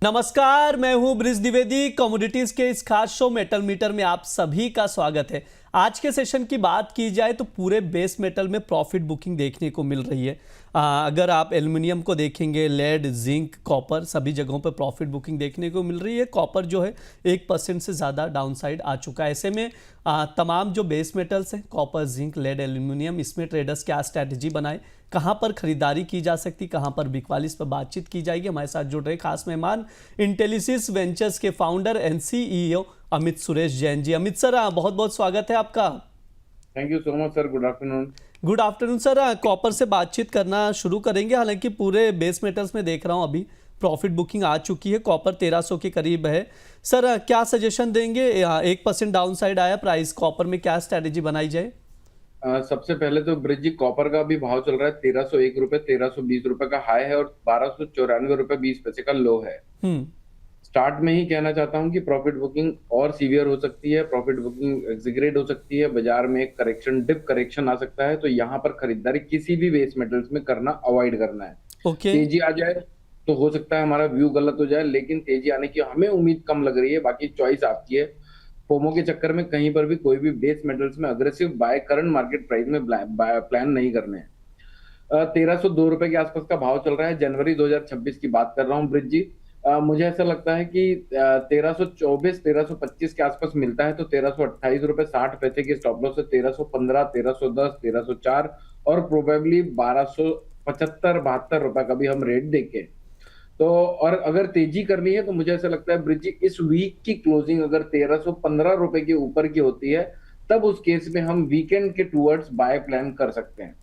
नमस्कार, मैं हूं ब्रिज द्विवेदी। कमोडिटीज के इस खास शो मेटल मीटर में आप सभी का स्वागत है। आज के सेशन की बात की जाए तो पूरे बेस मेटल में प्रॉफिट बुकिंग देखने को मिल रही है। अगर आप एल्युमिनियम को देखेंगे, लेड, जिंक, कॉपर, सभी जगहों पर प्रॉफिट बुकिंग देखने को मिल रही है। कॉपर जो है 1% से ज़्यादा डाउनसाइड आ चुका है। ऐसे में तमाम जो बेस मेटल्स हैं, कॉपर, जिंक, लेड, एल्युमिनियम, इसमें ट्रेडर्स क्या स्ट्रैटेजी बनाए, कहां पर खरीदारी की जा सकती, कहां पर बिकवाली, इस पर बातचीत की जाएगी। हमारे साथ जुड़ रहे खास मेहमान इंटेलिसिस वेंचर्स के founder and CEO Amit Suresh Jain ji. Amit sir, बहुत बहुत स्वागत है आपका। Thank you so much sir. Good afternoon. Good afternoon sir. कॉपर से बातचीत करना शुरू करेंगे। हालांकि पूरे बेस मेटल्स में देख रहा हूं अभी प्रॉफिट बुकिंग आ चुकी है। कॉपर 1300 के करीब है। सर, क्या सजेशन देंगे? 1% डाउन साइड आया प्राइस, कॉपर में क्या स्ट्रैटेजी बनाई जाए? सबसे पहले तो ब्रिज जी, कॉपर का भी भाव चल रहा है 1301 रुपए, 1320 रुपए का हाई है और 1294 रुपए 20 पैसे का लो है। हम्म। स्टार्ट में ही कहना चाहता हूं कि प्रॉफिट बुकिंग और सीवियर हो सकती है, प्रॉफिट बुकिंग एग्जीग्रेट हो सकती है, बाजार में एक करेक्शन, डिप करेक्शन आ सकता है। तो यहाँ पर खरीदारी किसी भी बेस मेटल्स में करना अवॉइड करना है। ओके। तेजी आ जाए तो हो सकता है हमारा व्यू गलत हो जाए, लेकिन तेजी आने की हमें उम्मीद कम लग रही है। बाकी चॉइस आपकी है। फोमो के चक्कर में कहीं पर भी कोई भी बेस मेटल्स में aggressive by current market price में प्लान नहीं करने हैं। 1302 रुपए के आसपास का भाव चल रहा है। जनवरी 2026 की बात कर रहा हूँ ब्रिज जी। मुझे ऐसा लगता है कि 1324 1325 के आसपास मिलता है तो 1328 रुपए 60 पैसे की स्टॉप लॉस है। 1315 1310 1304 और प्रोबेबली 1275 72 रुपए का भी हम रेट देखें तो। और अगर तेजी करनी है तो मुझे ऐसा लगता है ब्रिज जी, इस वीक की क्लोजिंग अगर 1315 रुपए के ऊपर की होती है तब उस केस में हम वीकेंड के टूवर्ड्स बाय प्लान कर सकते हैं।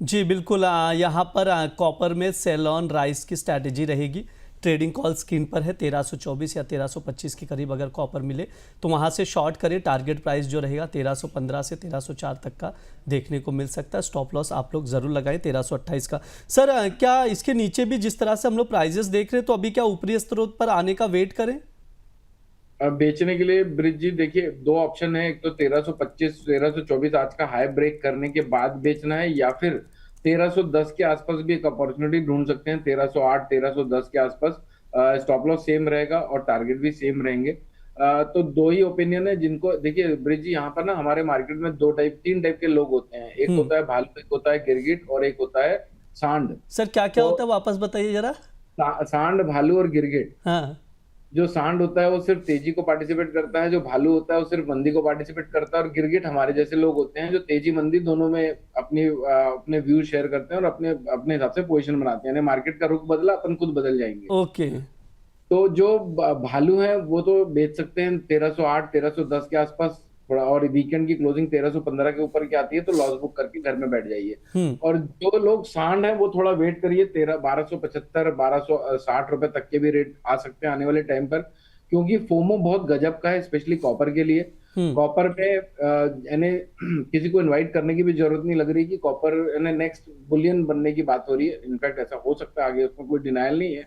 जी बिल्कुल। यहाँ पर कॉपर में सेल ऑन राइस की स्ट्रैटेजी रहेगी। ट्रेडिंग कॉल स्क्रीन पर है। 1324 या 1325 के करीब अगर कॉपर मिले तो वहाँ से शॉर्ट करें। टारगेट प्राइस जो रहेगा 1315 से 1304 तक का देखने को मिल सकता है। स्टॉप लॉस आप लोग ज़रूर लगाएं 1328 का। सर, क्या इसके नीचे भी जिस तरह से हम लोग प्राइजेस देख रहे हैं तो अभी क्या ऊपरी स्रोत पर आने का वेट करें? अब बेचने के लिए ब्रिज जी देखिए, दो ऑप्शन है। एक तो 1325 1324 आज का हाई ब्रेक करने के बाद बेचना है, या फिर 1310 के आसपास भी एक अपॉर्चुनिटी ढूंढ सकते हैं। 1308 1310 के आसपास स्टॉप लॉस सेम रहेगा और टारगेट भी सेम रहेंगे। तो दो ही ओपिनियन है जिनको देखिए ब्रिज जी, यहाँ पर ना हमारे मार्केट में तीन टाइप के लोग होते हैं। एक हम्म। होता है भालू, एक होता है गिरगिट और एक होता है सांड। सर, क्या क्या तो होता है, वापस बताइए जरा। सांड, भालू और गिरगिट। हाँ। जो सांड होता है वो सिर्फ तेजी को पार्टिसिपेट करता है, जो भालू होता है वो सिर्फ मंदी को पार्टिसिपेट करता है, और गिरगिट हमारे जैसे लोग होते हैं जो तेजी मंदी दोनों में अपने व्यू शेयर करते हैं और अपने अपने हिसाब से पोजीशन बनाते हैं। यानी मार्केट का रुख बदला, अपन खुद बदल जाएंगे। ओके। तो जो भालू हैं वो तो बेच सकते हैं 1308 1310 के आसपास थोड़ा, और वीकेंड की क्लोजिंग 1315 के ऊपर की आती है तो लॉस बुक करके घर में बैठ जाइए। हम्म। और जो लोग सांड हैं वो थोड़ा वेट करिए। 1275 1260 रुपए तक के भी रेट आ सकते हैं आने वाले टाइम पर, क्योंकि फोमो बहुत गजब का है, स्पेशली कॉपर के लिए। हम्म। कॉपर पे यानी किसी को इनवाइट करने की भी जरूरत नहीं लग रही कि कॉपर यानी नेक्स्ट बुलियन बनने की बात हो रही है। इनफैक्ट ऐसा हो सकता है आगे, उसमें कोई डिनायल नहीं है,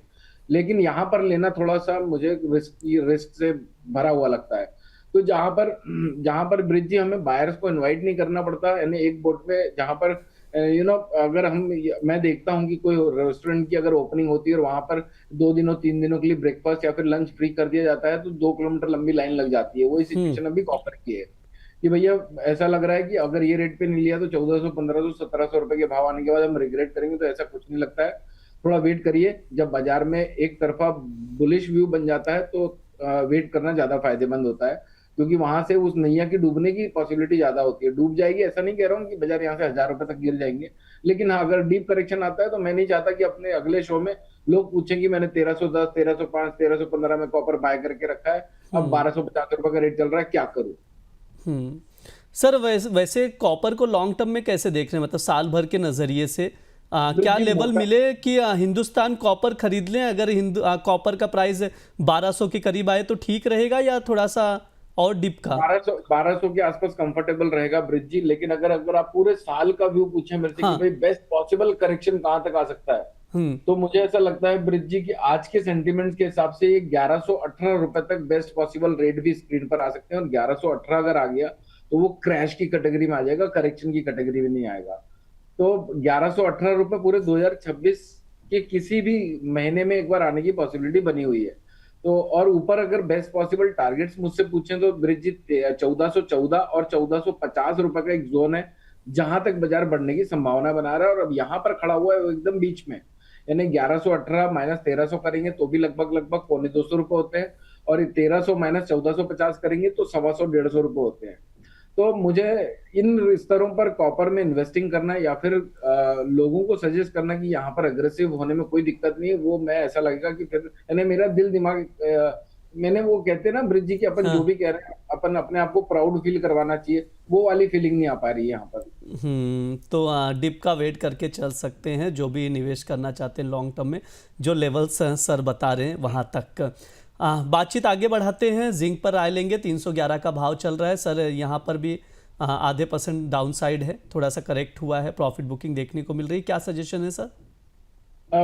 लेकिन यहाँ पर लेना थोड़ा सा मुझे रिस्क से भरा हुआ लगता है। तो जहां पर ब्रिज जी हमें बायर्स को इनवाइट नहीं करना पड़ता, यानी एक बोट पे जहां पर अगर मैं देखता हूं कि कोई रेस्टोरेंट की अगर ओपनिंग होती है और वहां पर 2 दिनों 3 दिनों के लिए ब्रेकफास्ट या फिर लंच फ्री कर दिया जाता है तो 2 किलोमीटर लंबी लाइन लग जाती है। वही हम्म। सिचुएशन अभी कॉपर की है कि भैया ऐसा लग रहा है कि अगर ये रेट पे नहीं लिया तो 1400 1500 1700 रुपए के भाव आने के बाद हम रिग्रेट करेंगे। तो ऐसा कुछ नहीं लगता है। थोड़ा वेट करिए। जब बाजार में एक तरफा बुलिश व्यू बन जाता है तो वेट करना ज्यादा फायदेमंद होता है, क्योंकि वहां से उस नैया की डूबने की पॉसिबिलिटी ज्यादा होती है। डूब जाएगी ऐसा नहीं कह रहा हूँ कि बाजार यहाँ से 1000 रुपए तक गिर जाएंगे, लेकिन हाँ, अगर डीप करेक्शन आता है तो मैं नहीं चाहता कि अपने अगले शो में लोग पूछें कि मैंने 1310 1305 1315 में कॉपर बाय करके रखा है, अब हम्म। 1250 रुपए का रेट चल रहा है, क्या करूं। हम्म। सर, वैसे कॉपर को लॉन्ग टर्म में कैसे देख रहे हैं, मतलब साल भर के नजरिए से? क्या जी लेवल मोटा मिले कि हिंदुस्तान कॉपर खरीद लें? अगर कॉपर का प्राइस 1200 के करीब आए तो ठीक रहेगा, या थोड़ा सा और डिप का? 1200 के आसपास कंफर्टेबल रहेगा ब्रिज जी। लेकिन अगर अगर आप पूरे साल का व्यू पूछें मेरे से कि हाँ। भाई बेस्ट पॉसिबल करेक्शन कहां तक आ सकता है, हम्म। तो मुझे ऐसा लगता है ब्रिज जी कि आज के सेंटीमेंट्स के हिसाब से ये 1118 रुपए तक बेस्ट पॉसिबल रेट भी स्क्रीन पर आ सकते हैं। और 1118 अगर आ गया तो वो क्रैश की कैटेगरी में आ जाएगा, करेक्शन की कैटेगरी में नहीं आएगा। तो 1118 रुपए पूरे 2026 के किसी भी महीने में एक बार आने की पॉसिबिलिटी बनी हुई है। तो और ऊपर अगर बेस्ट पॉसिबल टारगेट्स मुझसे पूछें तो ब्रिज 1414 और 1450 रुपए का एक जोन है जहां तक बाजार बढ़ने की संभावना बना रहा है, और अब यहाँ पर खड़ा हुआ है वो एकदम बीच में, यानी 1118 माइनस 1300 करेंगे तो भी लगभग लगभग पौने 200 रुपए होते हैं, और 1300 माइनस 1450 करेंगे तो 125 150 रुपए होते हैं। तो मुझे इन स्तरों पर कॉपर में इन्वेस्टिंग करना या फिर लोगों को सजेस्ट करना कि यहाँ पर अग्रेसिव होने में कोई दिक्कत नहीं है, वो मैं ऐसा लगेगा कि फिर यानी मेरा दिल दिमाग मैंने वो कहते हैं ना ब्रिज जी कि अपन जो हाँ। भी कह रहे हैं अपन अपने आप को प्राउड फील करवाना चाहिए, वो वाली फीलिंग नहीं आ पा रही है यहाँ पर। तो डिप का वेट करके चल सकते हैं जो भी निवेश करना चाहते हैं लॉन्ग टर्म में, जो लेवल्स सर बता रहे हैं वहाँ तक। बातचीत आगे बढ़ाते हैं, जिंक पर राय लेंगे। 311 का भाव चल रहा है सर, यहाँ पर भी आधे % डाउन साइड है, थोड़ा सा करेक्ट हुआ है, प्रॉफिट बुकिंग देखने को मिल रही है, क्या सजेशन है सर?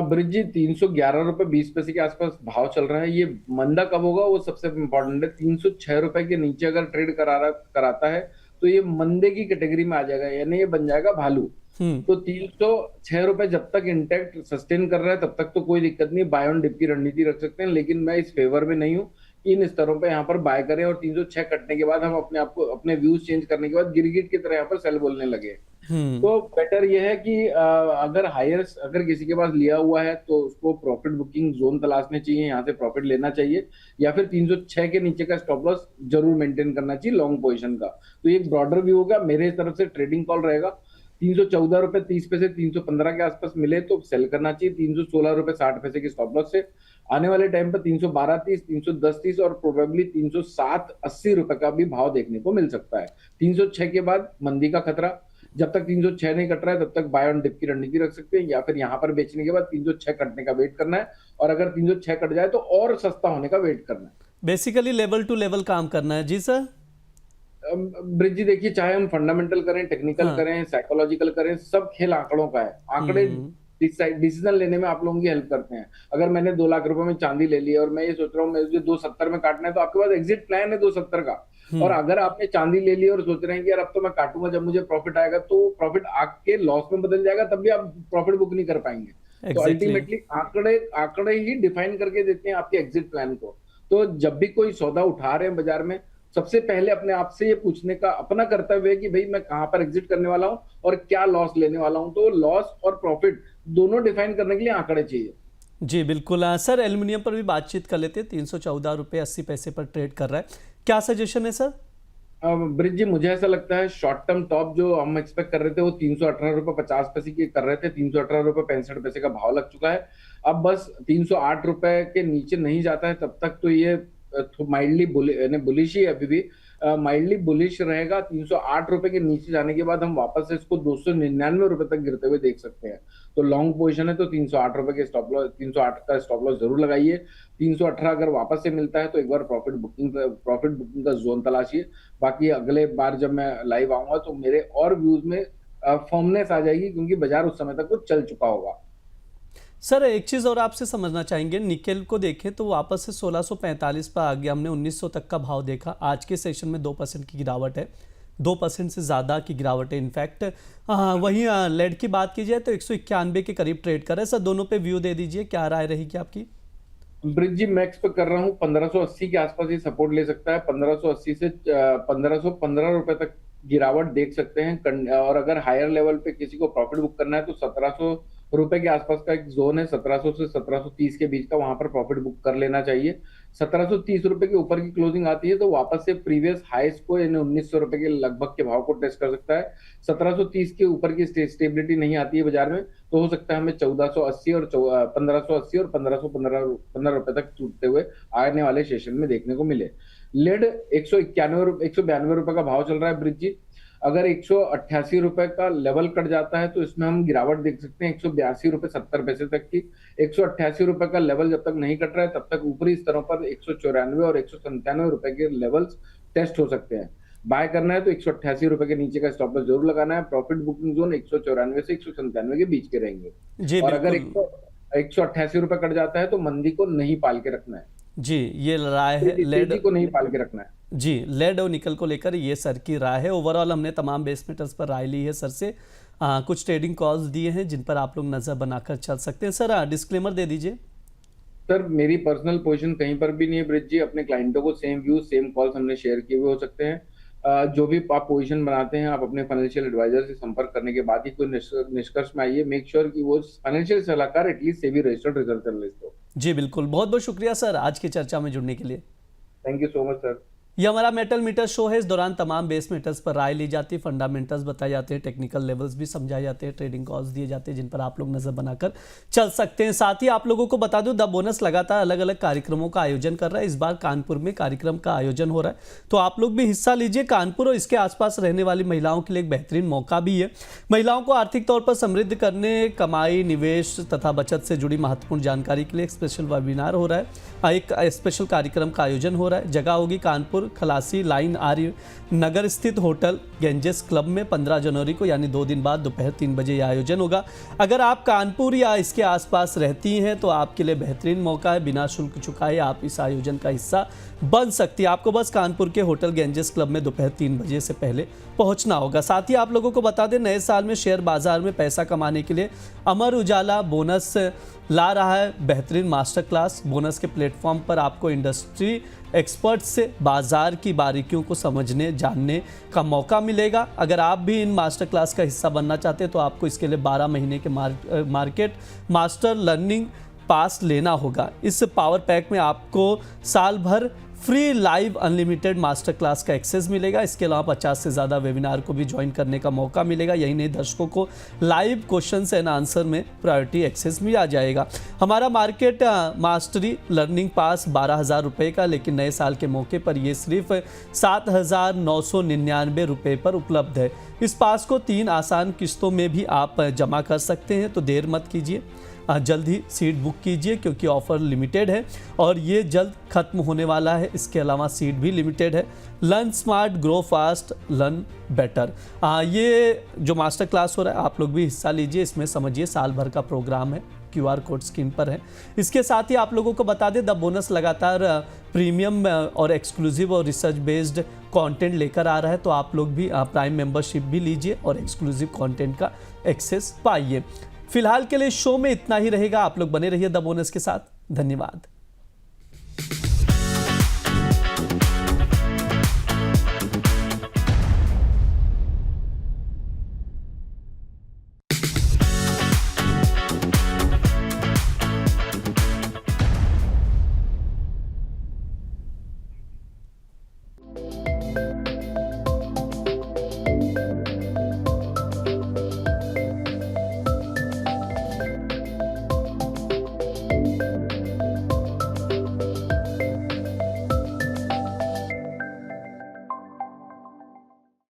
ब्रिज जी 311 रुपए 20 पैसे के आसपास भाव चल रहा है, ये मंदा कब होगा वो सबसे इम्पोर्टेंट है। 306 रुपए के नीचे अगर ट्रेड कराता है तो ये मंदे की कैटेगरी में आ जाएगा, यानी ये बन जाएगा भालू। हम्म। तो 306 रुपए जब तक इंटैक्ट सस्टेन कर रहा है तब तक तो कोई दिक्कत नहीं, बाय ऑन डिप की रणनीति रख सकते हैं, लेकिन मैं इस फेवर में नहीं हूँ कि इन स्तरों पे यहाँ पर बाय करें और 306 कटने के बाद हम अपने आप को अपने व्यूज चेंज करने के बाद गिरगिट की तरह यहाँ पर सेल बोलने लगे। तो बेटर यह है कि अगर किसी के पास लिया हुआ है तो उसको प्रॉफिट बुकिंग जोन तलाशने चाहिए, यहाँ से प्रॉफिट लेना चाहिए, या फिर 306 के नीचे का स्टॉप लॉस जरूर मेंटेन करना चाहिए लॉन्ग पोजीशन का। तो ये एक ब्रॉडर व्यू होगा, मेरे तरफ से ट्रेडिंग कॉल रहेगा 314 रुपए 30 पैसे 315 के आसपास मिले तो सेल करना चाहिए, 316 रुपए 60 पैसे के स्टॉप लॉस से। आने वाले टाइम पर 312.30 310.30 और प्रोबेबली 307.80 रुपए का भी भाव देखने को मिल सकता है। 306 के बाद मंदी का खतरा, जब तक 306 नहीं कट रहा है तब तक बाय ऑन डिप की रणनीति रख सकते हैं, या फिर यहाँ पर बेचने के बाद 306 कटने का वेट करना है, और अगर 306 कट जाए तो और सस्ता होने का वेट करना है। बेसिकली लेवल टू लेवल काम करना है। जी सर। ब्रिज जी देखिए, चाहे हम फंडामेंटल करें, टेक्निकल हाँ। करें, साइकोलॉजिकल करें, सब खेल आंकड़ों का है। आंकड़े डिसीजन लेने में आप लोगों की हेल्प करते हैं। अगर मैंने 2 लाख रुपए में चांदी ले ली और मैं ये सोच रहा हूँ मुझे 270 में काटना है, तो आपके पास एग्जिट प्लान है 270 का। और अगर आपने चांदी ले ली और सोच रहे हैं कि यार अब तो मैं काटूंगा जब मुझे प्रॉफिट आएगा, तो प्रॉफिट आपके लॉस में बदल जाएगा, तब भी आप प्रॉफिट बुक नहीं कर पाएंगे। तो अल्टीमेटली आंकड़े ही डिफाइन करके देते हैं आपके एग्जिट प्लान को। तो जब भी कोई सौदा उठा रहे हैं बाजार में, सबसे पहले अपने आप से ये पूछने का अपना कर्तव्य है कि भाई मैं कहां पर एग्जिट करने वाला हूं और क्या लॉस लेने वाला हूं। तो लॉस और प्रॉफिट दोनों डिफाइन करने के लिए आंकड़े चाहिए। जी बिल्कुल। सर एल्युमिनियम पर भी बातचीत कर लेते हैं, 314 रुपये 80 पैसे पर ट्रेड कर रहा है, क्या सजेशन है सर? ब्रिज जी मुझे ऐसा लगता है शॉर्ट टर्म टॉप जो हम एक्सपेक्ट कर रहे थे वो 318 रुपए 50 पैसे की कर रहे थे, 318 रुपए 65 पैसे का भाव लग चुका है। अब बस 308 रुपए के नीचे नहीं जाता है तब तक तो ये माइल्डली बुलिश ही अभी भी माइल्डली बुलिश रहेगा। 308 रुपए के नीचे जाने के बाद हम वापस से इसको 299 रुपए तक गिरते हुए देख सकते हैं। तो लॉन्ग पोजीशन है तो 308 रुपए के स्टॉप लॉस 308 का स्टॉप लॉस जरूर लगाइए। 318 अगर वापस से मिलता है तो एक बार प्रॉफिट बुकिंग का जोन तलाशिए। बाकी अगले बार जब मैं लाइव आऊंगा तो मेरे और व्यूज में फर्मनेस आ जाएगी, क्योंकि बाजार उस समय तक वो चल चुका होगा। सर एक चीज़ और आपसे समझना चाहेंगे, निकेल को देखें तो वापस से 1645 पर आ गया, हमने 1900 तक का भाव देखा। आज के सेशन में 2% की गिरावट है, 2% से ज़्यादा की गिरावट है इनफैक्ट। वहीं लेड की बात की जाए तो 191 के करीब ट्रेड कर रहे हैं। सर दोनों पे व्यू दे दीजिए, क्या राय रहेगी आपकी? ब्रिज जी मैक्स पे कर रहा हूँ 1580 के आसपास ही सपोर्ट ले सकता है। 1580 से 1515 रुपए तक गिरावट देख सकते हैं। और अगर हायर लेवल पे किसी को प्रॉफिट बुक करना है तो 1700 रुपए के आसपास का एक जोन है, 1700 से 1730 के बीच का, वहां पर प्रॉफिट बुक कर लेना चाहिए। 1730 रुपए के ऊपर की क्लोजिंग आती है तो वापस से प्रीवियस हाईस को यानी 1900 रुपए के लगभग के भाव को टेस्ट कर सकता है। 1730 के ऊपर की स्टेबिलिटी नहीं आती है बाजार में तो हो सकता है हमें 1480 और 1580 और 1515 रुपए तक टूटते हुए आने वाले सेशन में देखने को मिले। लेड 192 रुपए का भाव चल रहा है ब्रिज जी। अगर 188 रुपए का लेवल कट जाता है तो इसमें हम गिरावट देख सकते हैं 182 रुपए 70 पैसे तक की। 188 रुपए का लेवल जब तक नहीं कट रहा है तब तक ऊपरी स्तरों पर 194 और 197 रुपए के लेवल्स टेस्ट हो सकते हैं। बाय करना है तो 188 रुपए के नीचे का स्टॉप लॉस जरूर लगाना है। प्रॉफिट बुकिंग जोन 194 से 197 के बीच के रहेंगे। जी और अगर बिल्कुल। 188 रुपए कट जाता है तो मंदी को नहीं पाल के रखना है। जी ये राय है, लेड को नहीं पाल के रखना है। जी लेड और निकल को लेकर ये सर की राय है। ओवरऑल हमने तमाम बेस मेटल्स पर राय ली है सर से। कुछ ट्रेडिंग कॉल्स दिए हैं जिन पर आप लोग नज़र बनाकर चल सकते हैं। सर डिस्क्लेमर दे दीजिए। सर मेरी पर्सनल पोजीशन कहीं पर भी नहीं है ब्रिज जी। अपने क्लाइंटों को सेम व्यू सेम कॉल्स हमने शेयर किए हुए हो सकते हैं। जो भी आप पोजीशन बनाते हैं, आप अपने फाइनेंशियल एडवाइजर से संपर्क करने के बाद ही कोई निष्कर्ष में आइए। मेक श्योर कि वो फाइनेंशियल सलाहकार at least SEBI registered reserve analyst हो। जी बिल्कुल, बहुत बहुत शुक्रिया सर आज की चर्चा में जुड़ने के लिए। Thank you so much sir. ये हमारा मेटल मीटर शो है। इस दौरान तमाम बेस मीटर्स पर राय ली जाती है, फंडामेंटल्स बताए जाते हैं, टेक्निकल लेवल्स भी समझाए जाते हैं, ट्रेडिंग कॉल्स दिए जाते हैं जिन पर आप लोग नजर बनाकर चल सकते हैं। साथ ही आप लोगों को बता दूं, द बोनस लगातार अलग अलग कार्यक्रमों का आयोजन कर रहा है। इस बार कानपुर में कार्यक्रम का आयोजन हो रहा है, तो आप लोग भी हिस्सा लीजिए। कानपुर और इसके आसपास रहने वाली महिलाओं के लिए एक बेहतरीन मौका भी है। महिलाओं को आर्थिक तौर पर समृद्ध करने, कमाई, निवेश तथा बचत से जुड़ी महत्वपूर्ण जानकारी के लिए एक स्पेशल वेबिनार हो रहा है, एक स्पेशल कार्यक्रम का आयोजन हो रहा है। जगह होगी कानपुर खलासी लाइन आर्य नगर स्थित होटल गेंजेस क्लब में 15 जनवरी को, यानी 2 दिन बाद दोपहर 3 बजे यह आयोजन होगा। अगर आप कानपुर या इसके आसपास रहती हैं तो आपके लिए बेहतरीन मौका है। बिना शुल्क चुकाए आप इस आयोजन का हिस्सा बन सकती है। आपको बस कानपुर के होटल गेंजेस क्लब में दोपहर 3 बजे से पहले पहुंचना होगा। साथ ही आप लोगों को बता दें, नए साल में शेयर बाजार में पैसा कमाने के लिए अमर उजाला बोनस ला रहा है बेहतरीन मास्टर क्लास। बोनस के प्लेटफॉर्म पर आपको इंडस्ट्री एक्सपर्ट से बाजार की बारीकियों को समझने जानने का मौका मिलेगा। अगर आप भी इन मास्टर क्लास का हिस्सा बनना चाहते हैं तो आपको इसके लिए 12 महीने के मार्केट मास्टर लर्निंग पास लेना होगा। इस पावर पैक में आपको साल भर free live unlimited master class का एक्सेस मिलेगा। इसके अलावा 50 से ज़्यादा वेबिनार को भी ज्वाइन करने का मौका मिलेगा। यही नहीं, दर्शकों को लाइव क्वेश्चंस एंड आंसर में प्रायोरिटी एक्सेस भी आ जाएगा। हमारा मार्केट मास्टरी लर्निंग पास 12,000 रुपये का, लेकिन नए साल के मौके पर ये सिर्फ 7,999 रुपये पर उपलब्ध है। इस पास को 3 आसान किस्तों में भी आप जमा कर सकते हैं, तो देर मत कीजिए, जल्द ही सीट बुक कीजिए क्योंकि ऑफर लिमिटेड है और ये जल्द खत्म होने वाला है। इसके अलावा सीट भी लिमिटेड है। Learn smart, grow fast, learn better. ये जो मास्टर क्लास हो रहा है आप लोग भी हिस्सा लीजिए। इसमें समझिए साल भर का प्रोग्राम है, QR कोड स्क्रीन पर है। इसके साथ ही आप लोगों को बता दें, द बोनस लगातार प्रीमियम और एक्सक्लूसिव और रिसर्च बेस्ड कंटेंट लेकर आ रहा है, तो आप लोग भी प्राइम मेंबरशिप भी लीजिए और एक्सक्लूसिव कंटेंट का एक्सेस पाइए। फिलहाल के लिए शो में इतना ही रहेगा। आप लोग बने रहिए द बोनस के साथ। धन्यवाद।